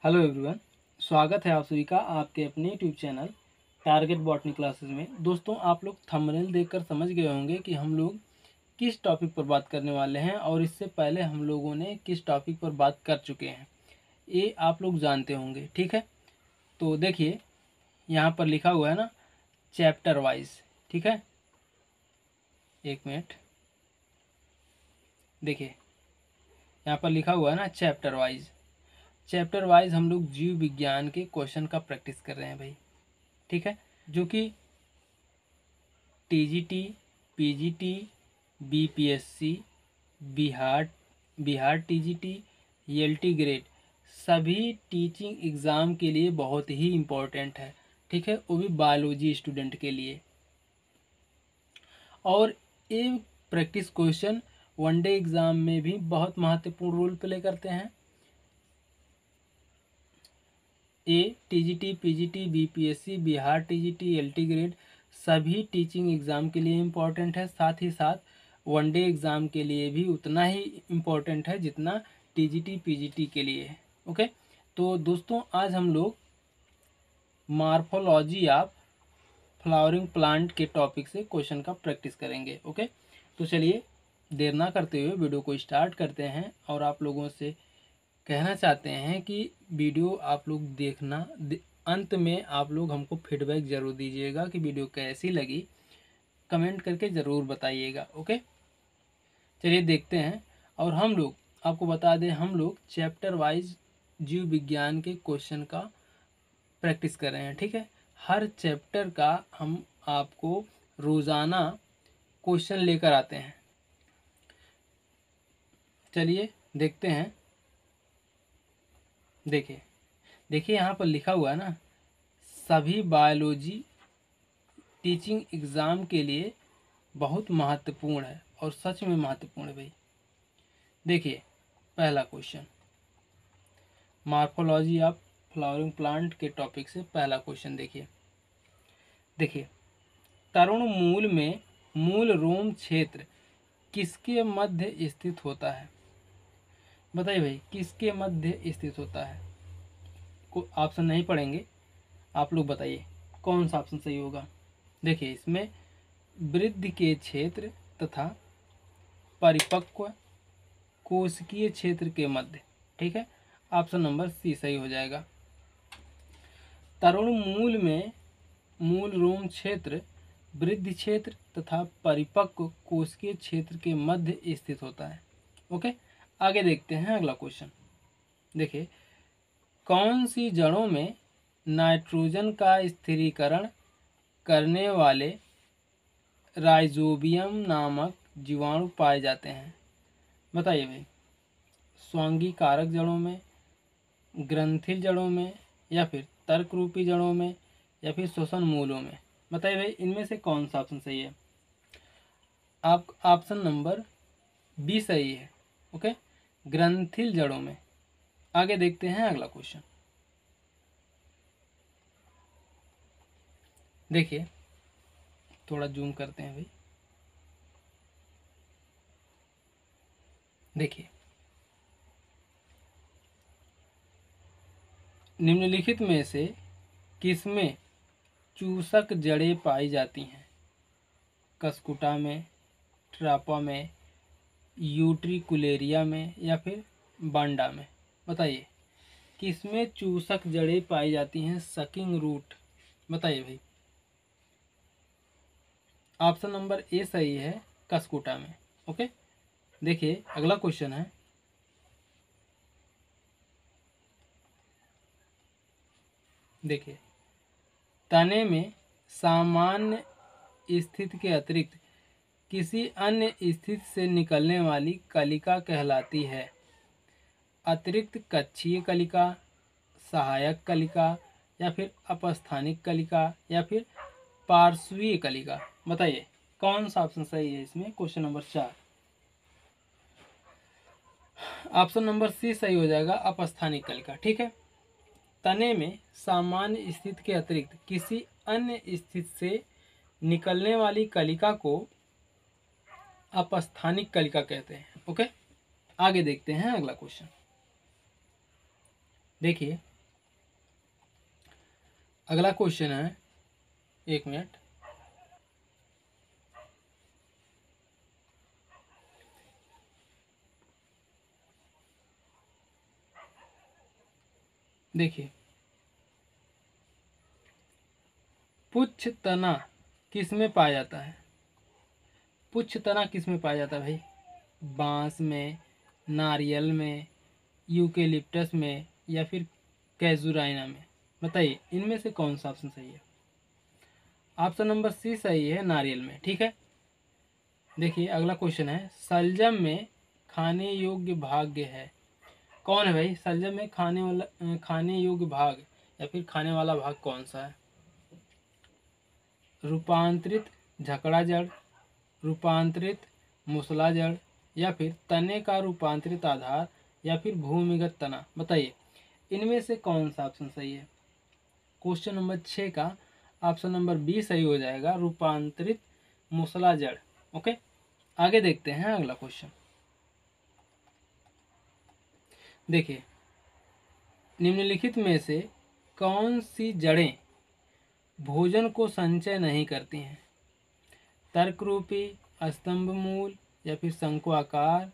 Hello everyone, स्वागत है आप सभी का आपके अपने YouTube channel target botany classes में। दोस्तों, आप लोग थंबनेल देखकर समझ गए होंगे कि हम लोग किस टॉपिक पर बात करने वाले हैं और इससे पहले हम लोगों ने किस टॉपिक पर बात कर चुके हैं, ये आप लोग जानते होंगे। ठीक है, तो देखिए यहाँ पर लिखा हुआ है ना, चैप्टर वाइज। ठीक है, एक मिनट, देखिए यहाँ पर लिखा हुआ है ना, चैप्टर वाइज। चैप्टर वाइज हम लोग जीव विज्ञान के क्वेश्चन का प्रैक्टिस कर रहे हैं भाई। ठीक है, जो कि TGT, PGT, BPSC, Bihar Bihar TGT, LT grade सभी टीचिंग एग्ज़ाम के लिए बहुत ही इम्पोर्टेंट है। ठीक है, वो भी बायोलॉजी स्टूडेंट के लिए। और ये प्रैक्टिस क्वेश्चन वनडे एग्ज़ाम में भी बहुत महत्वपूर्ण रोल प्ले करते हैं। ये TGT, PGT, BPSC, Bihar TGT, LT grade सभी टीचिंग एग्ज़ाम के लिए इम्पोर्टेंट है। साथ ही साथ वनडे एग्ज़ाम के लिए भी उतना ही इम्पोर्टेंट है जितना टीजीटी, पीजीटी के लिए है। ओके, तो दोस्तों आज हम लोग मॉर्फोलॉजी ऑफ फ्लावरिंग प्लांट के टॉपिक से क्वेश्चन का प्रैक्टिस करेंगे। ओके, तो चलिए देर ना करते हुए वीडियो को स्टार्ट करते हैं। और आप लोगों से कहना चाहते हैं कि वीडियो आप लोग देखना, अंत में आप लोग हमको फीडबैक ज़रूर दीजिएगा कि वीडियो कैसी लगी, कमेंट करके ज़रूर बताइएगा। ओके, चलिए देखते हैं। और हम लोग आपको बता दें, हम लोग चैप्टर वाइज जीव विज्ञान के क्वेश्चन का प्रैक्टिस कर रहे हैं। ठीक है, हर चैप्टर का हम आपको रोज़ाना क्वेश्चन लेकर आते हैं। चलिए देखते हैं। देखिए यहाँ पर लिखा हुआ है ना, सभी बायोलॉजी टीचिंग एग्ज़ाम के लिए बहुत महत्वपूर्ण है, और सच में महत्वपूर्ण है भाई। देखिए पहला question, morphology of flowering plant के टॉपिक से पहला क्वेश्चन देखिए तरुण मूल में मूल रोम क्षेत्र किसके मध्य स्थित होता है? बताइए भाई, किसके मध्य स्थित होता है? को ऑप्शन नहीं पढ़ेंगे, आप लोग बताइए कौन सा ऑप्शन सही होगा। देखिए इसमें वृद्धि के क्षेत्र तथा परिपक्व कोशिकीय क्षेत्र के मध्य। ठीक है, ऑप्शन नंबर सी सही हो जाएगा। तरुण मूल में मूल रोम क्षेत्र वृद्धि क्षेत्र तथा परिपक्व कोशिकीय क्षेत्र के मध्य स्थित होता है। ओके, आगे देखते हैं अगला क्वेश्चन। देखिए कौन सी जड़ों में नाइट्रोजन का स्थिरीकरण करने वाले राइजोबियम नामक जीवाणु पाए जाते हैं? बताइए भाई, स्वांगी कारक जड़ों में, ग्रंथिल जड़ों में, या फिर तर्क रूपी जड़ों में, या फिर श्वसन मूलों में? बताइए भाई, इनमें से कौन सा ऑप्शन सही है? आप ऑप्शन नंबर बी सही है। ओके, ग्रंथिल जड़ों में। आगे देखते हैं अगला क्वेश्चन। देखिए थोड़ा जूम करते हैं भाई। देखिए निम्नलिखित में से किसमें चूसक जड़ें पाई जाती हैं? कस्कुटा में, ट्रापा में, यूट्रिकुलेरिया में, या फिर बांडा में? बताइए किसमें चूसक जड़ें पाई जाती हैं, सकिंग रूट? बताइए भाई, ऑप्शन नंबर ए सही है, कस्कुटा में। ओके, देखिए अगला क्वेश्चन है। देखिए तने में सामान्य स्थिति के अतिरिक्त किसी अन्य स्थिति से निकलने वाली कलिका कहलाती है? अतिरिक्त कक्षीय कलिका, सहायक कलिका, या फिर अपस्थानिक कलिका, या फिर पार्श्वीय कलिका? बताइए कौन सा ऑप्शन सही है इसमें? Question number 4, option number C सही हो जाएगा, अपस्थानिक कलिका। ठीक है, तने में सामान्य स्थिति के अतिरिक्त किसी अन्य स्थिति से निकलने वाली कलिका को अपस्थानिक कलिका कहते हैं। ओके, आगे देखते हैं अगला क्वेश्चन। देखिए अगला क्वेश्चन है, एक मिनट, देखिए, पुच्छ तना किस में पाया जाता है? पुच्छ तना किस में पाया जाता है भाई? बांस में, नारियल में, यूकेलिप्टस में, या फिर कैजुराइना में? बताइए इनमें से कौन सा ऑप्शन सही है? ऑप्शन नंबर सी सही है, नारियल में। ठीक है, देखिए अगला क्वेश्चन है, शलजम में खाने योग्य भाग है? कौन है भाई शलजम में खाने योग्य भाग या फिर खाने वाला भाग कौन सा है? रूपांतरित झकड़ा जड़, रूपांतरित मूसला जड़, या फिर तने का रूपांतरित आधार, या फिर भूमिगत तना? बताइए इनमें से कौन सा ऑप्शन सही है? क्वेश्चन नंबर 6 का ऑप्शन नंबर बी सही हो जाएगा, रूपांतरित मूसला जड़। ओके, आगे देखते हैं अगला क्वेश्चन। देखिए, निम्नलिखित में से कौन सी जड़ें भोजन को संचय नहीं करती हैं? तर्करूपी, स्तंभ मूल, या फिर शंकु आकार,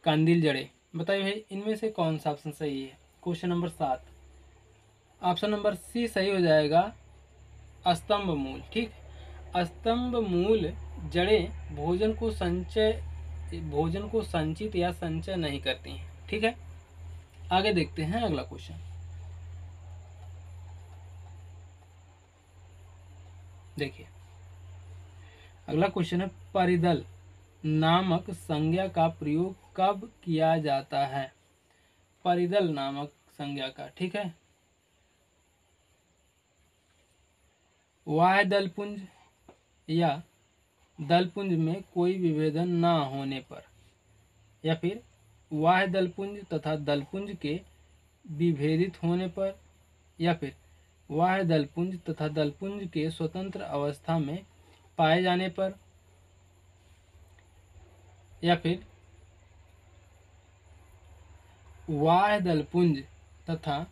कंदील जड़ें? बताइए भाई इनमें से कौन सा ऑप्शन सही है? Question number 7, option number C सही हो जाएगा, स्तंभ मूल। ठीक, स्तंभ मूल जड़ें भोजन को संचित या संचय नहीं करती हैं। ठीक है, आगे देखते हैं अगला क्वेश्चन। देखिए अगला क्वेश्चन है, परिदल नामक संज्ञा का प्रयोग कब किया जाता है? परिदल नामक संज्ञा का, ठीक है, वाह्य दलपुंज या दलपुंज में कोई विभेदन ना होने पर, या फिर वाह्य दलपुंज तथा दलपुंज के विभेदित होने पर, या फिर वाह्य दलपुंज तथा दलपुंज के स्वतंत्र अवस्था में पाए जाने पर, या फिर वाह्य दलपुंज तथा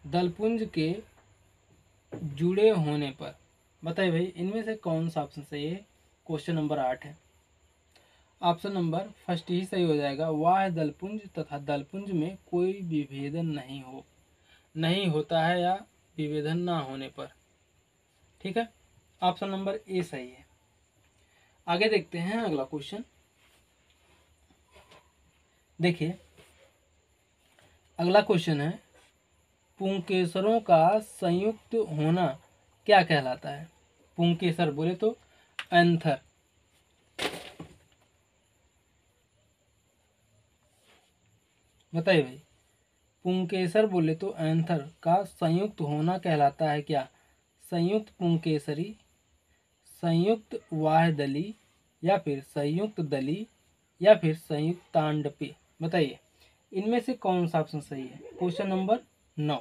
दलपुंज के जुड़े होने पर? बताइए भाई इनमें से कौन सा ऑप्शन सही है? क्वेश्चन नंबर 8 है, ऑप्शन नंबर फर्स्ट ही सही हो जाएगा, वाह्य दलपुंज तथा दलपुंज में कोई विभेदन नहीं होता है या विभेदन ना होने पर। ठीक है, ऑप्शन नंबर ए सही है। आगे देखते हैं अगला क्वेश्चन। देखिए अगला क्वेश्चन है, पुंकेसरों का संयुक्त होना क्या कहलाता है? पुंकेसर बोले तो एंथर, बताइए भाई पुंकेसर बोले तो एंथर का संयुक्त होना कहलाता है क्या? संयुक्त पुंकेसरी, संयुक्त वाह्यदली, या फिर संयुक्त दली, या फिर संयुक्त तांडपी? बताइए इनमें से कौन सा ऑप्शन सही है? क्वेश्चन नंबर 9,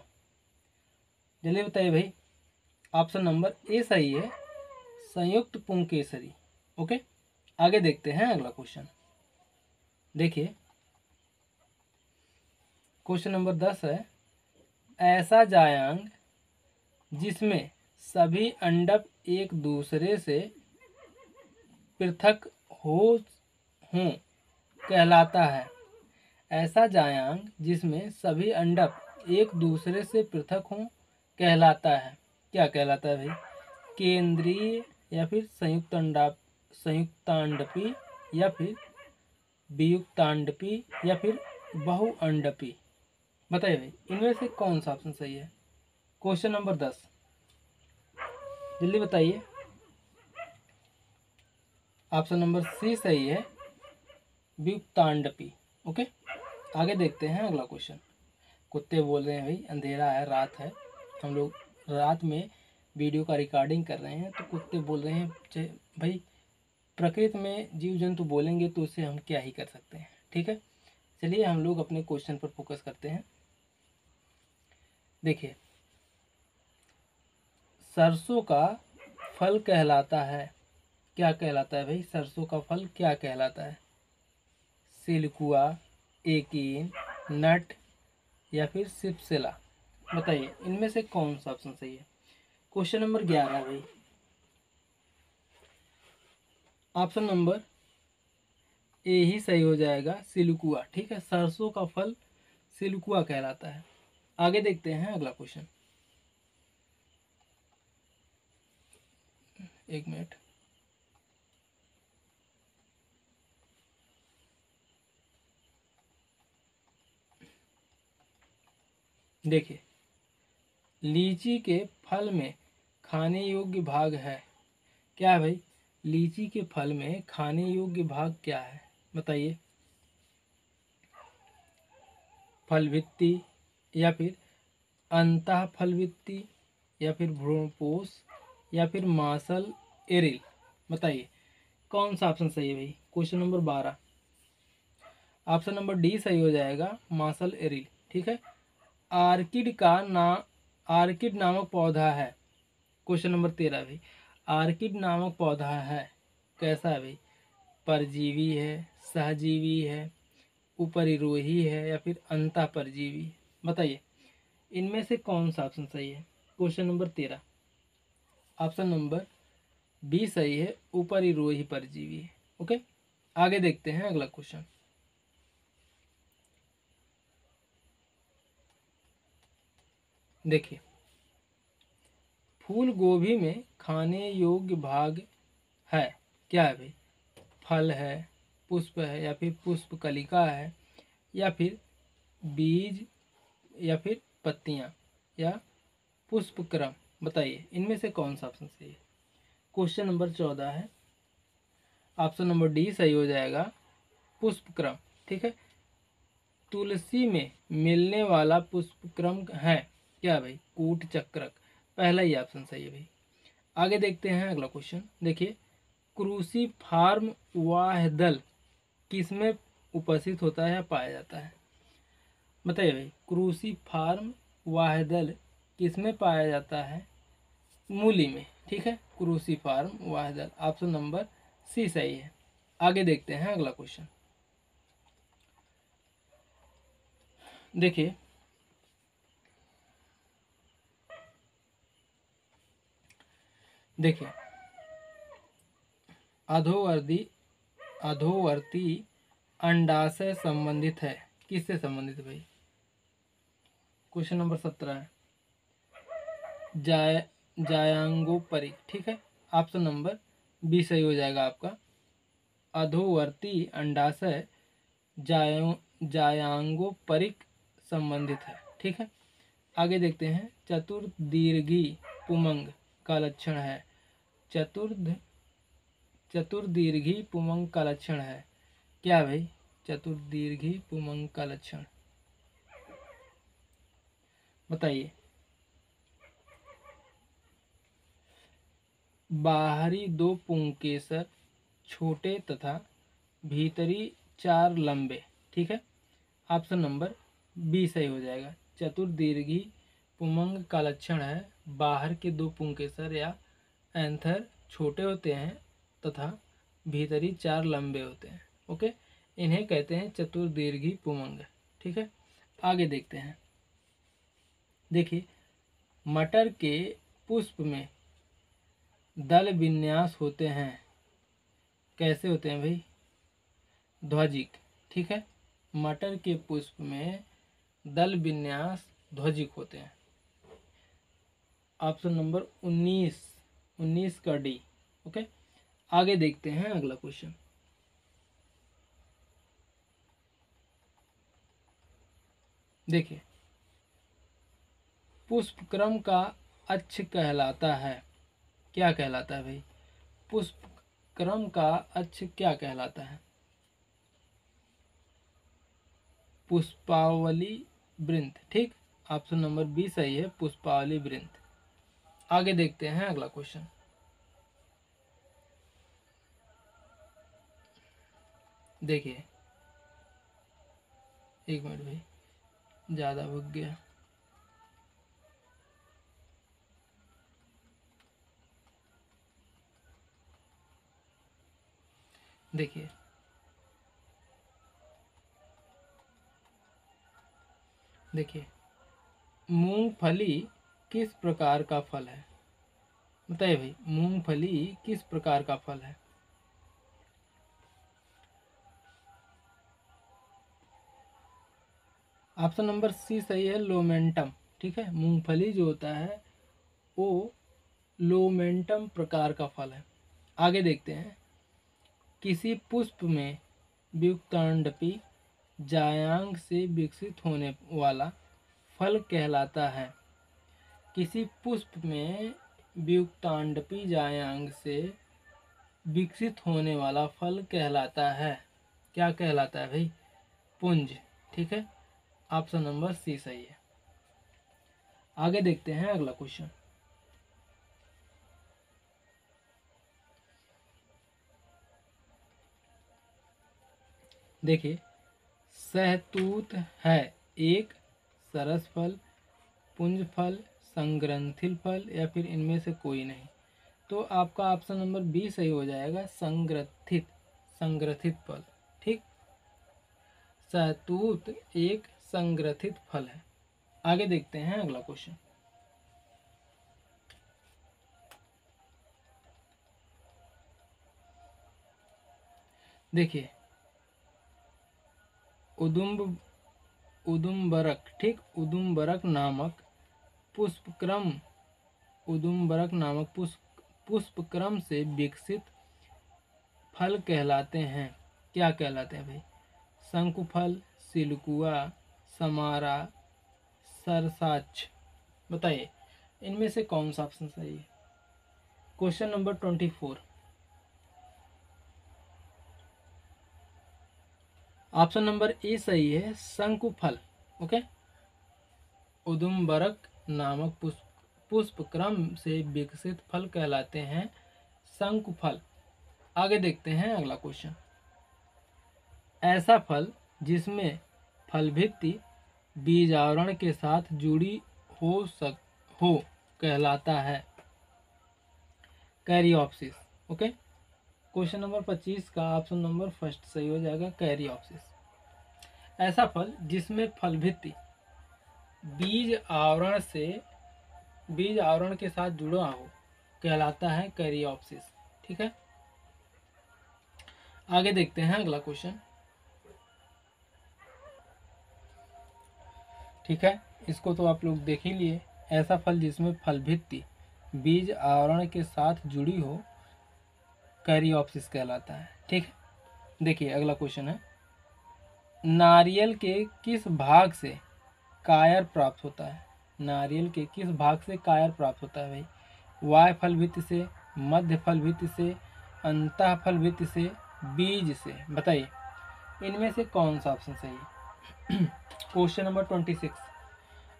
जल्दी बताइए भाई। ऑप्शन नंबर ए सही है, संयुक्त पुंकेसरी। ओके, आगे देखते हैं अगला क्वेश्चन। देखिए क्वेश्चन नंबर 10 है, ऐसा जायांग जिसमें सभी अंडक एक दूसरे से पृथक हों कहलाता है? ऐसा जायांग जिसमें सभी अंडक एक दूसरे से पृथक हों कहलाता है, क्या कहलाता है भाई? केंद्रीय, या फिर संयुक्तांडपी, या फिर वियुक्तांडपी, या फिर बहुअंडपी? बताइए भाई इनमें से कौन सा ऑप्शन सही है? क्वेश्चन नंबर 10, जल्दी बताइए। ऑप्शन नंबर सी सही है, वियुक्तांडपी। ओके, आगे देखते हैं अगला क्वेश्चन। कुत्ते बोल रहे हैं भाई, अंधेरा है, रात है, हम लोग रात में वीडियो का रिकॉर्डिंग कर रहे हैं, तो कुत्ते बोल रहे हैं भाई, प्रकृति में जीव जंतु बोलेंगे तो उससे हम क्या ही कर सकते हैं। ठीक है, चलिए हम लोग अपने क्वेश्चन पर फोकस करते हैं। देखिए सरसों का फल कहलाता है, क्या कहलाता है भाई? सरसों का फल क्या कहलाता है? सिलकुआ, एकीन, नट, या फिर सिपसेला? बताइए इनमें से कौन सा ऑप्शन सही है? क्वेश्चन नंबर 11 भाई, ऑप्शन नंबर ए ही सही हो जाएगा, सिलकुआ। ठीक है, सरसों का फल सिलकुआ कहलाता है। आगे देखते हैं अगला क्वेश्चन। एक मिनट। देखिए, लीची के फल में खाने योग्य भाग है, क्या है भाई? लीची के फल में खाने योग्य भाग क्या है, बताइए। फल भित्ति, या फिर अंतः फल भित्ति, या फिर भ्रूणपोष, या फिर मासल एरिल, बताइए कौन सा ऑप्शन सही है भाई। Question number 12, option number D सही हो जाएगा, मासल एरिल। ठीक है, आर्किड का आर्किड नामक पौधा है। क्वेश्चन नंबर 13 भाई, आर्किड नामक पौधा है, कैसा है भाई? परजीवी है, सहजीवी है, उपरिरोही है, या फिर अंतः परजीवी, बताइए इनमें से कौन सा ऑप्शन सही है। Question number 13, option number B सही है, उपरिरोही परजीवी है। ओके, आगे देखते हैं अगला क्वेश्चन। देखिए, फूल गोभी में खाने योग्य भाग है, क्या है भाई? फल है, पुष्प है, या फिर पुष्प कलिका है, या फिर बीज, या फिर पत्तियां, या पुष्पक्रम, बताइए इनमें से कौन सा ऑप्शन सही है। क्वेश्चन नंबर 14 है, ऑप्शन नंबर डी सही हो जाएगा, पुष्पक्रम। ठीक है, तुलसी में मिलने वाला पुष्पक्रम है, क्या भाई? कूट चक्रक, पहला ही ऑप्शन सही है भाई। आगे देखते हैं अगला क्वेश्चन। देखिए, क्रूसी फार्म वाहदल किसमें उपस्थित होता है या पाया जाता है, बताइए भाई। क्रूसी फार्म वाहदल किसमें पाया जाता है? मूली में। ठीक है, क्रूसी फार्म वाहदल, ऑप्शन नंबर सी सही है। आगे देखते हैं अगला क्वेश्चन। देखिए, देखिए अधोवर्ती अधोवर्ती अंडाशय संबंधित है, किससे संबंधित है भाई? क्वेश्चन नंबर 17 है, जाय जायांगोपरी। ठीक है, ऑप्शन नंबर बी सही हो जाएगा आपका, अधोवर्ती अंडाशय जायांगोपरिक संबंधित है। ठीक है, आगे देखते हैं, चतुर्दीर्घी पुमंग का लक्षण है, चतुर्दीर्घी पुमंग का लक्षण है, क्या भाई? चतुर्दीर्घी पुमंग का लक्षण बताइए। बाहरी दो पुंकेसर छोटे तथा भीतरी चार लंबे। ठीक है, ऑप्शन नंबर बी सही हो जाएगा, चतुर्दीर्घी पुमंग का लक्षण है, बाहर के दो पुंकेसर या एंथर छोटे होते हैं तथा भीतरी चार लंबे होते हैं। ओके, इन्हें कहते हैं चतुर्दीर्घी पुमंग। ठीक है, आगे देखते हैं। देखिए, मटर के पुष्प में दल विन्यास होते हैं, कैसे होते हैं भाई? ध्वजिक। ठीक है, मटर के पुष्प में दल विन्यास ध्वजिक होते हैं, ऑप्शन नंबर 19 का डी। ओके, आगे देखते हैं अगला क्वेश्चन। देखिए, पुष्पक्रम का अक्ष कहलाता है, क्या कहलाता है भाई? पुष्पक्रम का अक्ष क्या कहलाता है? पुष्पावली वृंत। ठीक, ऑप्शन नंबर बी सही है, पुष्पावली वृंत। आगे देखते हैं अगला क्वेश्चन। देखिए, एक मिनट भाई, ज़्यादा भग गया। देखिए, देखिए मूंगफली किस प्रकार का फल है? बताइए भाई, मूंगफली किस प्रकार का फल है? ऑप्शन नंबर सी सही है, लोमेंटम। ठीक है, मूंगफली जो होता है वो लोमेंटम प्रकार का फल है। आगे देखते हैं, किसी पुष्प में व्युत्क्रमणिपी जायांग से विकसित होने वाला फल कहलाता है। किसी पुष्प में व्युत्क्रमणिपी जायांग से विकसित होने वाला फल कहलाता है। क्या कहलाता है भाई? पुंज। ठीक है, ऑप्शन नंबर सी सही है। आगे देखते हैं अगला क्वेश्चन। देखिए, सहतूत है एक सरस फल, पुंज फल, संग्रंथिल फल या फिर इनमें से कोई नहीं। तो आपका ऑप्शन नंबर बी सही हो जाएगा, संग्रथित, संग्रथित फल। ठीक, सहतूत एक संग्रथित फल है। आगे देखते हैं अगला क्वेश्चन। देखिए, उदुम्बरक, ठीक, उदुम्बरक नामक पुष्पक्रम, उदुम्बरक नामक पुष्पक्रम से विकसित फल कहलाते हैं। क्या कहलाते हैं भाई? शंकुफल, सिलकुआ, समारा, सरसाक्ष। बताइए, इनमें से कौन सा ऑप्शन सही है? Question number 24। Option number A सही है, शंकुफल। ओके, उदुम्बरक नामक पुष्पक्रम से विकसित फल कहलाते हैं शंकुफल। आगे देखते हैं अगला क्वेश्चन। ऐसा फल जिसमें फल भित्ति बीज आवरण के साथ जुड़ी हो कहलाता है कैरियोप्सिस। ओके, क्वेश्चन नंबर 25 का ऑप्शन नंबर फर्स्ट सही हो जाएगा, कैरियोप्सिस। ऐसा फल जिसमें फल भित्ति बीज आवरण के साथ जुड़ा हो कहलाता है कैरियोप्सिस। ठीक है, आगे देखते हैं अगला क्वेश्चन। ठीक है, इसको तो आप लोग देख ही लिए। ऐसा फल जिसमें फल भित्ति बीज आवरण के साथ जुड़ी हो कैरियोप्सिस कहलाता है। ठीक है, देखिए अगला क्वेश्चन है, नारियल के किस भाग से कायर प्राप्त होता है? नारियल के किस भाग से कायर प्राप्त होता है भाई? वाय फल भित्ति से, मध्य फल भित्ति से, अंतः फल भित्ति से, बीज से। बताइए, इनमें से कौन सा ऑप्शन सही है? Question number 26,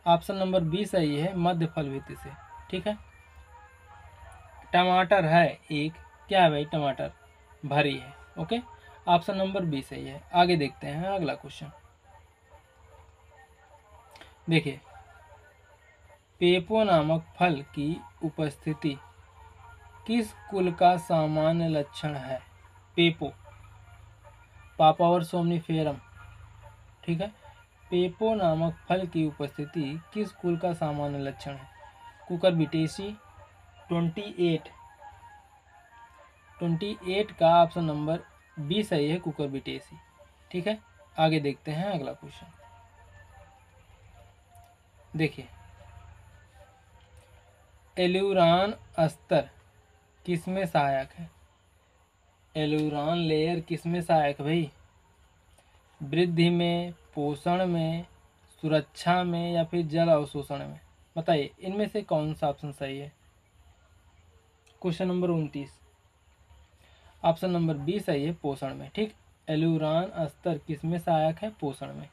option number B सही है, मध्य फल भित्ति से। ठीक है, टमाटर है एक, क्या है भाई? टमाटर भरी है। ओके, ऑप्शन नंबर बी सही है। आगे देखते हैं अगला क्वेश्चन। देखिए, पेपो नामक फल की उपस्थिति किस कुल का सामान्य लक्षण है? पेपो, पापावर सोमनिफेरम। ठीक है, पेपो नामक फल की उपस्थिति किस कुल का सामान्य लक्षण है? कुकुरबिटेसी। 28 का ऑप्शन नंबर बी सही है, कुकुरबिटेसी। ठीक है, आगे देखते हैं अगला क्वेश्चन। देखिए, एल्यूरान अस्तर किसमें सहायक है? एल्यूरान लेयर किसमें सहायक भाई? वृद्धि में, पोषण में, सुरक्षा में या फिर जल अवशोषण में? बताइए, इनमें से कौन सा ऑप्शन सही है? Question number 29, option number B सही है, पोषण में। ठीक, एल्यूरान अस्तर किसमें सहायक है? पोषण में।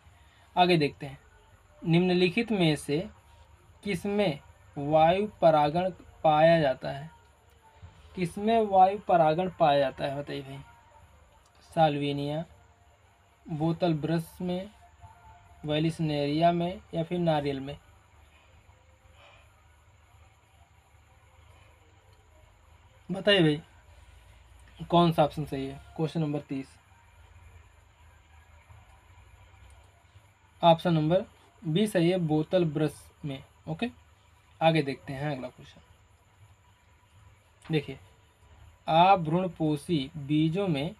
आगे देखते हैं, निम्नलिखित में से किसमें वायु परागण पाया जाता है? किसमें वायु परागण पाया जाता है? बताइए भाई, साल्विनिया, बोतल ब्रश में, वेलिसनेरिया में या फिर नारियल में? बताइए भाई, कौन सा ऑप्शन सही है? Question number 30, option number B सही है, बोतल ब्रश में। ओके, आगे देखते हैं अगला क्वेश्चन। देखिए, अभ्रूणपोषी बीजों में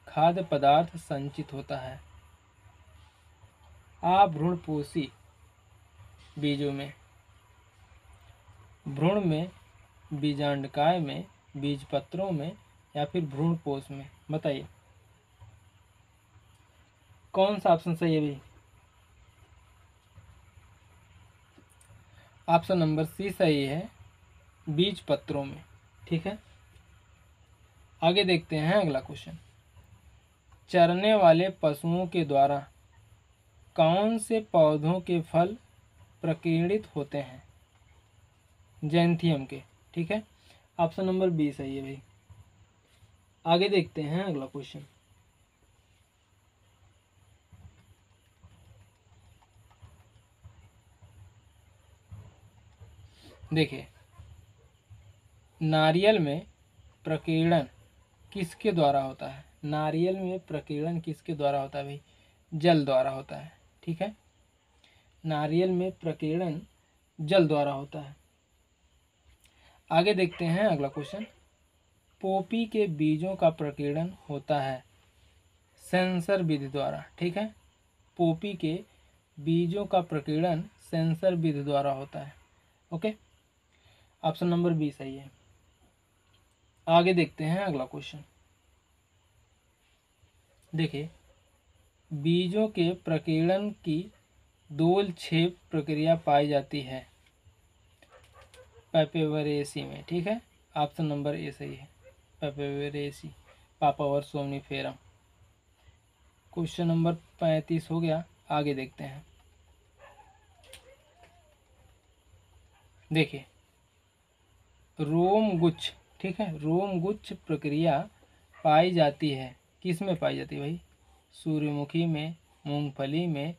खाद्य पदार्थ संचित होता है। अभ्रूणपोषी बीजों में, भ्रूण में, बीजांडकाय में, बीजपत्रों में या फिर भ्रूणपोष में, बताइए कौन सा ऑप्शन सही है भाई? ऑप्शन नंबर सी सही है, बीज पत्रों में। ठीक है, आगे देखते हैं अगला क्वेश्चन। चरने वाले पशुओं के द्वारा कौन से पौधों के फल प्रकीर्णित होते हैं? जैंथियम के। ठीक है, ऑप्शन नंबर बी सही है भाई। आगे देखते हैं अगला क्वेश्चन। देखिए, नारियल में प्रकीर्णन किसके द्वारा होता है? नारियल में प्रकीर्णन किसके द्वारा होता है भाई? जल द्वारा होता है। ठीक है, नारियल में प्रकीर्णन जल द्वारा होता है। आगे देखते हैं अगला क्वेश्चन। पोपी के बीजों का प्रकीर्णन होता है सेंसर विधि द्वारा। ठीक है, पोपी के बीजों का प्रकीर्णन सेंसर विधि द्वारा होता है। ओके, ऑप्शन नंबर बी सही है। आगे देखते हैं अगला क्वेश्चन। देखिए, बीजों के प्रकीर्णन की दोल छेप प्रक्रिया पाई जाती है पेपेवरेसी में। ठीक है, ऑप्शन नंबर ए सही है, Papaveraceae, papaver somniferum. Question number 35 हो गया। आगे देखते हैं। देखिए, रोम गुच्छ, ठीक है, रोम गुच्छ प्रक्रिया पाई जाती है, किस में पाई जाती है भाई? सूर्यमुखी में, मूंगफली में,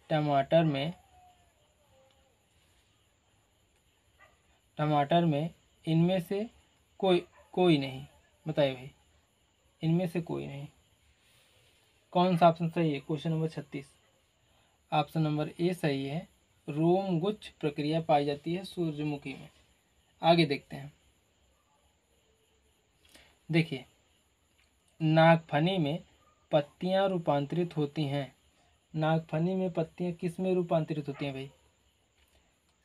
टमाटर में, इनमें से कोई नहीं, बताइए भाई, इनमें से कोई नहीं। कौन सा ऑप्शन सही है? Question number 36, option number A सही है, रोम गुच्छ प्रक्रिया पाई जाती है सूर्यमुखी में। आगे देखते हैं। देखिए, नागफनी में पत्तियां रूपांतरित होती हैं। नागफनी में पत्तियां किस में रूपांतरित होती हैं भाई?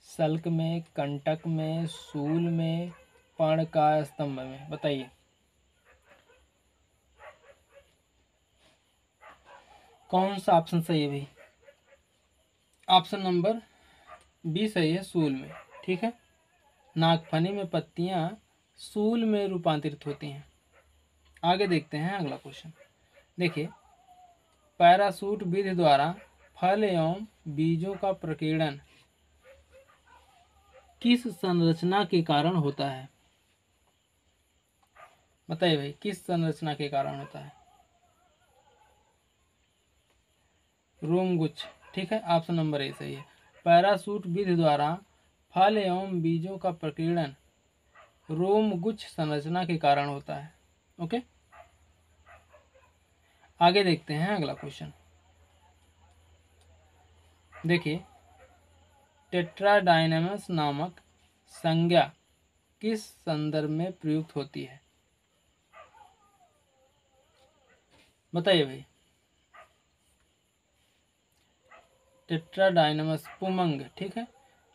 सल्क में, कंटक में, सूल में, पर्णकाय स्तंभ में, बताइए कौन सा ऑप्शन सही है भाई? ऑप्शन नंबर बी सही है, सूल में। ठीक है, नागफनी में पत्तियां सूल में रूपांतरित होती हैं। आगे देखते हैं अगला क्वेश्चन। देखिए, पैराशूट विधि द्वारा फल एवं बीजों का प्रकीर्णन किस संरचना के कारण होता है? बताइए भाई, किस संरचना के कारण होता है? रोमगुच्छ। ठीक है, ऑप्शन नंबर ए सही है, पैराशूट विधि द्वारा फल एवं बीजों का प्रकीर्णन रोमगुच्छ संरचना के कारण होता है। ओके, आगे देखते हैं अगला क्वेश्चन। देखिए, टेट्राडाइनमस नामक संज्ञा किस संदर्भ में प्रयुक्त होती है? बताइए भाई। टेट्राडाइनमस, पुमंग। ठीक है,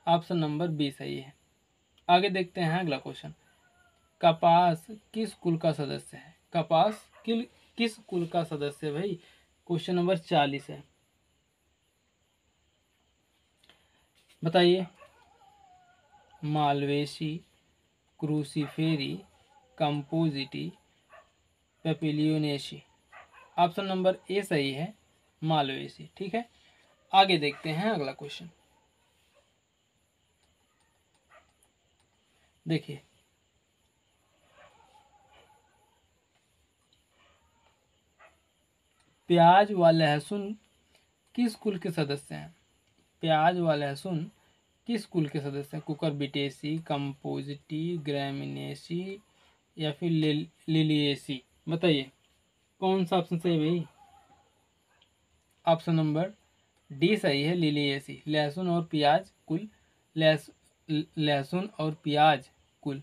ऑप्शन नंबर बी सही है। आगे देखते हैं अगला क्वेश्चन। कपास किस कुल का सदस्य है? कपास किस कुल का सदस्य है भाई? क्वेश्चन नंबर 40 है, बताइए। Malvaceae, cruciferae, compositae, papilionaceae. Option number A सही है, मालवेसी। ठीक है, आगे देखते हैं अगला क्वेश्चन। देखिए, प्याज व लहसुन किस कुल के सदस्य हैं? प्याज व लहसुन किस कुल के सदस्य हैं? कुकुरबिटेसी, कंपोजिटी, ग्रामिनेसी या फिर लिलिएसी, बताइए कौन सा ऑप्शन सही है भाई? ऑप्शन नंबर डी सही है, लिलिएसी। लहसुन और प्याज कुल, लहसुन और प्याज कुल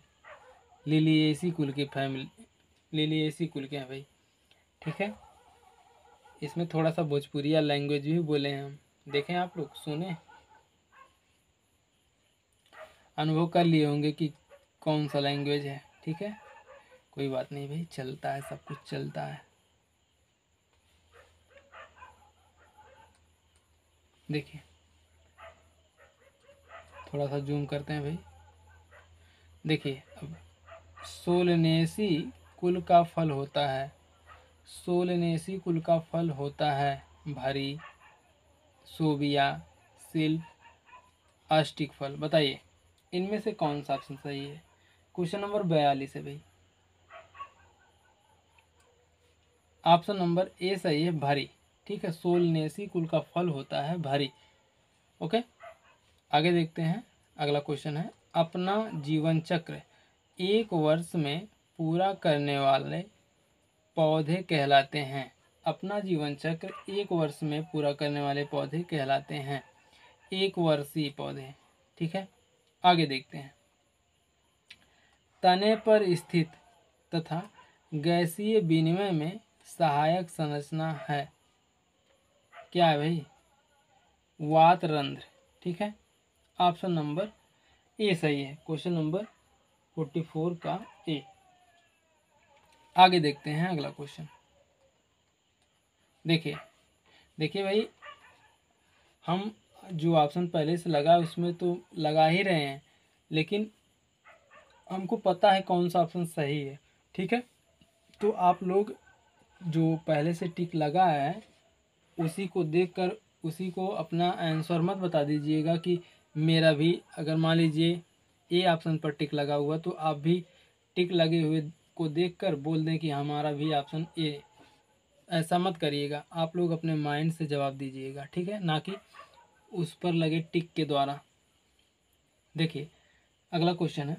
लिलिएसी कुल की फैमिली, लिलिएसी कुल के हैं भाई। ठीक है, इसमें थोड़ा सा भोजपुरिया लैंग्वेज भी बोले हैं हम, देखें आप लोग, सुने, अनुभव कर लिए होंगे कि कौन सा लैंग्वेज है। ठीक है, कोई बात नहीं भाई, चलता है, सब कुछ चलता है। देखिए थोड़ा सा जूम करते हैं भाई। देखिए अब सोलनेसी कुल का फल होता है, सोलनेसी कुल का फल होता है भरी, सोबिया, सिल्फ, अस्टिक फल। बताइए इनमें से कौन सा ऑप्शन सही है। क्वेश्चन नंबर 42 है भाई, ऑप्शन नंबर ए सही है, भरी। ठीक है, सोलनेसी कुल का फल होता है भरी। ओके, आगे देखते हैं। अगला क्वेश्चन है, अपना जीवन चक्र 1 वर्ष में पूरा करने वाले पौधे कहलाते हैं। अपना जीवन चक्र 1 वर्ष में पूरा करने वाले पौधे कहलाते हैं, 1 वर्षीय पौधे। ठीक है, आगे देखते हैं। तने पर स्थित तथा गैसीय विनिमय में सहायक संरचना है, क्या है भाई, वातरंध्र। ठीक है, ऑप्शन नंबर ए सही है, क्वेश्चन नंबर 44 का ए। आगे देखते हैं अगला क्वेश्चन। देखिए देखिए भाई, हम जो ऑप्शन पहले से लगा उसमें तो लगा ही रहे हैं, लेकिन हमको पता है कौन सा ऑप्शन सही है। ठीक है, तो आप लोग जो पहले से टिक लगा है उसी को देखकर उसी को अपना आंसर मत बता दीजिएगा कि मेरा भी, अगर मान लीजिए ए ऑप्शन पर टिक लगा हुआ तो आप भी टिक लगे हुए को देखकर बोल दें कि हमारा भी ऑप्शन ए। ऐसा मत करिएगा, आप लोग अपने माइंड से जवाब दीजिएगा। ठीक है, ना कि उस पर लगे टिक के द्वारा। देखिए अगला क्वेश्चन है,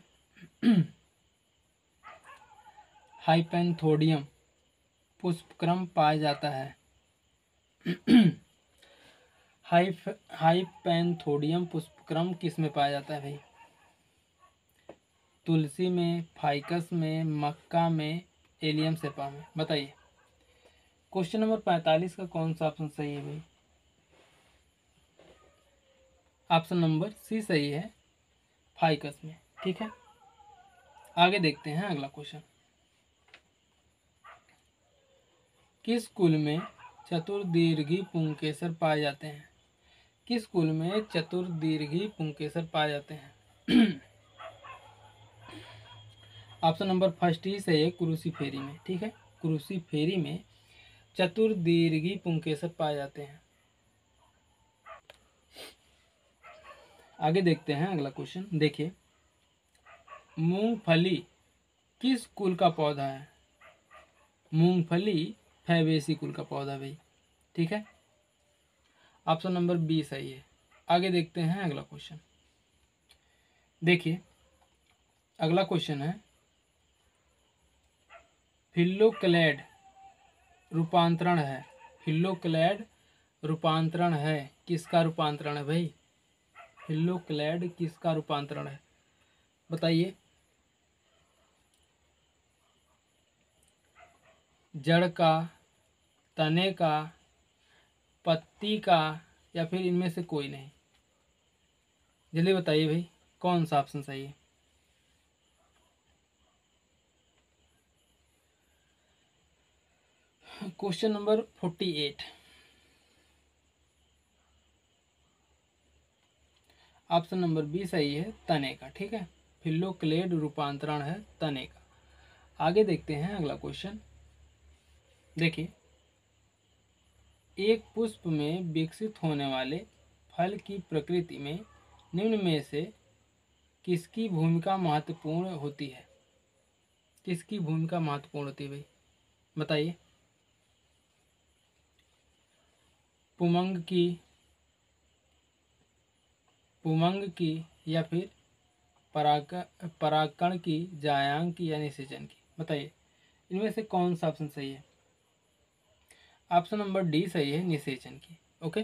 हाइपेंथोडियम पुष्पक्रम पाया जाता है। हाइपेंथोडियम पुष्पक्रम किस में पाया जाता है भाई, तुलसी में, फाइकस में, मक्का में, एलियम सेपा में। बताइए क्वेश्चन नंबर 45 का कौन सा ऑप्शन सही है भाई, ऑप्शन नंबर सी सही है, फाइकस में। ठीक है, आगे देखते हैं अगला क्वेश्चन। किस कुल में चतुर्दीर्घी पुंकेसर पाए जाते हैं, किस कुल में चतुर्दीर्घी पुंकेसर पाए जाते हैं। ऑप्शन नंबर फर्स्ट ही सही है, क्रूसीफेरी में। ठीक है, क्रूसीफेरी में चतुर्दीर्घी पुंकेसर पाए जाते हैं। आगे देखते हैं अगला क्वेश्चन। देखिए मूंगफली किस कुल का पौधा है, मूंगफली फैबेसी कुल का पौधा भाई। ठीक है, ऑप्शन नंबर बी सही है। आगे देखते हैं अगला क्वेश्चन। देखिए अगला क्वेश्चन है, फिल्लोक्लैड रूपांतरण है, फिल्लोक्लैड रूपांतरण है, किसका रूपांतरण है भाई, फिल्लोक्लैड किसका रूपांतरण है। बताइए जड़ का, तने का, पत्ती का, या फिर इनमें से कोई नहीं। जल्दी बताइए भाई कौन सा ऑप्शन सही है। Question number 48, option number B सही है, तने का। ठीक है, फिल्लोक्लेड रूपांतरण है तने का। आगे देखते हैं अगला क्वेश्चन। देखिए एक पुष्प में विकसित होने वाले फल की प्रकृति में निम्न में से किसकी भूमिका महत्वपूर्ण होती है, किसकी भूमिका महत्वपूर्ण होती है भाई। बताइए पुमंग की, पुमंग की, या फिर परागकण की, जायांग की, या निषेचन की। बताइए इनमें से कौन सा ऑप्शन सही है। ऑप्शन नंबर डी सही है, निषेचन की। ओके,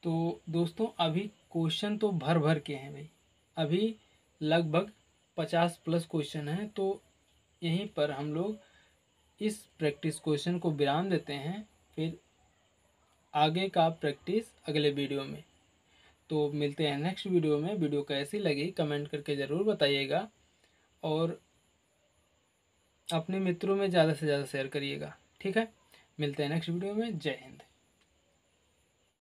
तो दोस्तों अभी क्वेश्चन तो भर भर के हैं भाई, अभी लगभग 50+ क्वेश्चन हैं। तो यहीं पर हम लोग इस प्रैक्टिस क्वेश्चन को विराम देते हैं, फिर आगे का प्रैक्टिस अगले वीडियो में। तो मिलते हैं नेक्स्ट वीडियो में। वीडियो कैसी लगी कमेंट करके ज़रूर बताइएगा और अपने मित्रों में ज़्यादा से ज़्यादा शेयर करिएगा। ठीक है, मिलते हैं नेक्स्ट वीडियो में। जय हिंद।